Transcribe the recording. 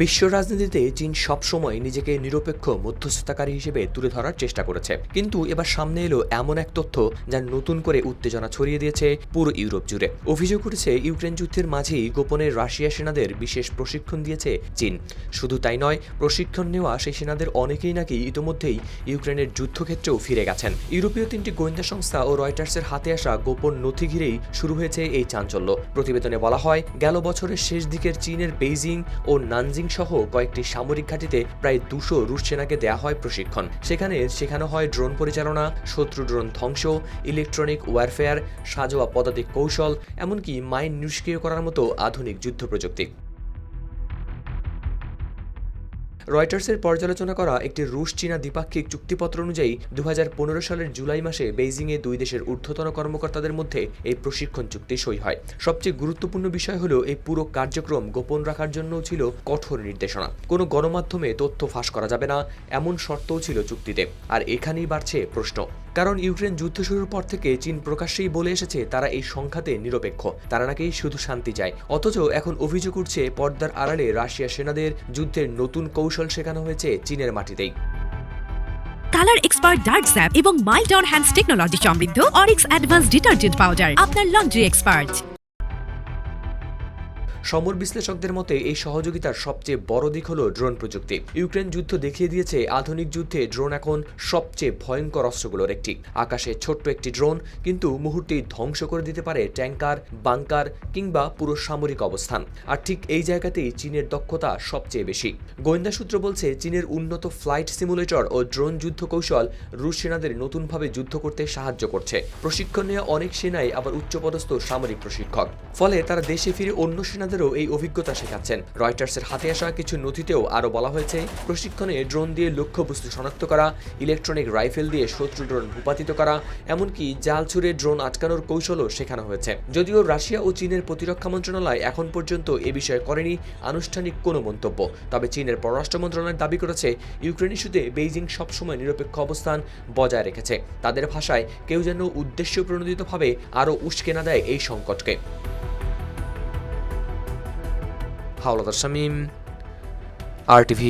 বিশ্ব রাজনীতিতে চীন সবসময় নিজেকে নিরপেক্ষ মধ্যস্থতাকারী হিসেবে তুলে ধরার চেষ্টা করেছে, কিন্তু এবার সামনে এলো এমন এক তথ্য যা নতুন করে উত্তেজনা ছড়িয়ে দিয়েছে পুরো ইউরোপ জুড়ে। অভিযোগ উঠেছে ইউক্রেন যুদ্ধের মাঝেই গোপনে রাশিয়া সেনাদের বিশেষ প্রশিক্ষণ দিয়েছে চীন। শুধু তাই নয়, প্রশিক্ষণ নেওয়া সেই সেনাদের অনেকেই নাকি ইতিমধ্যেই ইউক্রেনের যুদ্ধক্ষেত্রেও ফিরে গেছেন। ইউরোপীয় 3টি গোয়েন্দা সংস্থা ও রয়টার্সের হাতে আসা গোপন নথি ঘিরেই শুরু হয়েছে এই চাঞ্চল্য। প্রতিবেদনে বলা হয়, গেল বছরের শেষ দিকের চীনের বেইজিং ও নানজিং সহ কয়েকটি সামরিক ঘাঁটিতে প্রায় 200 রুশ সেনাকে দেয়া হয় প্রশিক্ষণ। সেখানে শেখানো হয় ড্রোন পরিচালনা, শত্রু ড্রোন ধ্বংস, ইলেকট্রনিক ওয়ারফেয়ার, সাজোয়া পদাতিক কৌশল, এমনকি মাইন নিষ্ক্রিয় করার মতো আধুনিক যুদ্ধ প্রযুক্তি। রয়টার্সের পর্যালোচনা করা একটি রুশ চীনা দ্বিপাক্ষিক চুক্তিপত্র অনুযায়ী 2015 সালের জুলাই মাসে বেইজিংয়ে দুই দেশের ঊর্ধ্বতন কর্মকর্তাদের মধ্যে এই প্রশিক্ষণ চুক্তি সই হয়। সবচেয়ে গুরুত্বপূর্ণ বিষয় হলো এই পুরো কার্যক্রম গোপন রাখার জন্য ছিল কঠোর নির্দেশনা। কোনো গণমাধ্যমে তথ্য ফাঁস করা যাবে না, এমন শর্তও ছিল চুক্তিতে। আর এখানেই বাড়ছে প্রশ্ন, কারণ ইউক্রেন যুদ্ধ শুরুর পর থেকে চীন প্রকাশ্যেই বলে এসেছে তারা এই সংঘাতে নিরপেক্ষ, তারা নাকি শুধু শান্তি চায়। অথচ এখন অভিযোগ উঠছে পর্দার আড়ালে রাশিয়া সেনাদের যুদ্ধের নতুন কৌশল শেখানো হয়েছে চীনের মাটিতেই। কালার এক্সপার্ট ডার্ক স্যাপ এবং মাইল্ড অন হ্যান্ডস টেকনোলজি সমৃদ্ধ অরিক্স অ্যাডভান্স ডিটারজেন্ট পাউডার, আপনার লন্ড্রি এক্সপার্ট। সমর বিশ্লেষকদের মতে এই সহযোগিতার সবচেয়ে বড় দিক হলো ড্রোন প্রযুক্তি। ইউক্রেন যুদ্ধ দেখিয়ে দিয়েছে আধুনিক যুদ্ধে ড্রোন এখন সবচেয়ে ভয়ঙ্কর অস্ত্রগুলোর একটি। আকাশে ছোট্ট একটি ড্রোন কিন্তু মুহূর্তেই ধ্বংস করে দিতে পারে ট্যাঙ্কার, বাংকার কিংবা পুরো সামরিক অবস্থান। আর ঠিক এই জায়গাতেই চীনের দক্ষতা সবচেয়ে বেশি। গোয়েন্দা সূত্র বলছে, চীনের উন্নত ফ্লাইট সিমুলেটর ও ড্রোন যুদ্ধ কৌশল রুশ সেনাদের নতুনভাবে যুদ্ধ করতে সাহায্য করছে। প্রশিক্ষণ নেওয়া অনেক সেনাই আবার উচ্চপদস্থ সামরিক প্রশিক্ষক, ফলে তারা দেশে ফিরে অন্য সেনাদের এই অভিজ্ঞতা শেখাচ্ছেন। রয়টার্সের হাতে আসা কিছু নথিতেও আরও বলা হয়েছে, প্রশিক্ষণে ড্রোন দিয়ে লক্ষ্যবস্তু শনাক্ত করা, ইলেকট্রনিক রাইফেল দিয়ে শত্রু ড্রোন ভূপাতিত করা, এমনকি জাল ছুড়ে ড্রোন আটকানোর কৌশলও শেখানো হয়েছে। যদিও রাশিয়া ও চীনের প্রতিরক্ষা মন্ত্রণালয় এখন পর্যন্ত এ বিষয়ে করেনি আনুষ্ঠানিক কোনো মন্তব্য, তবে চীনের পররাষ্ট্র মন্ত্রণালয় দাবি করেছে ইউক্রেন ইস্যুতে বেইজিং সবসময় নিরপেক্ষ অবস্থান বজায় রেখেছে। তাদের ভাষায়, কেউ যেন উদ্দেশ্য প্রণোদিতভাবে আরও উস্কে না দেয় এই সংকটকে। হাওলাদার শামীম, RTV।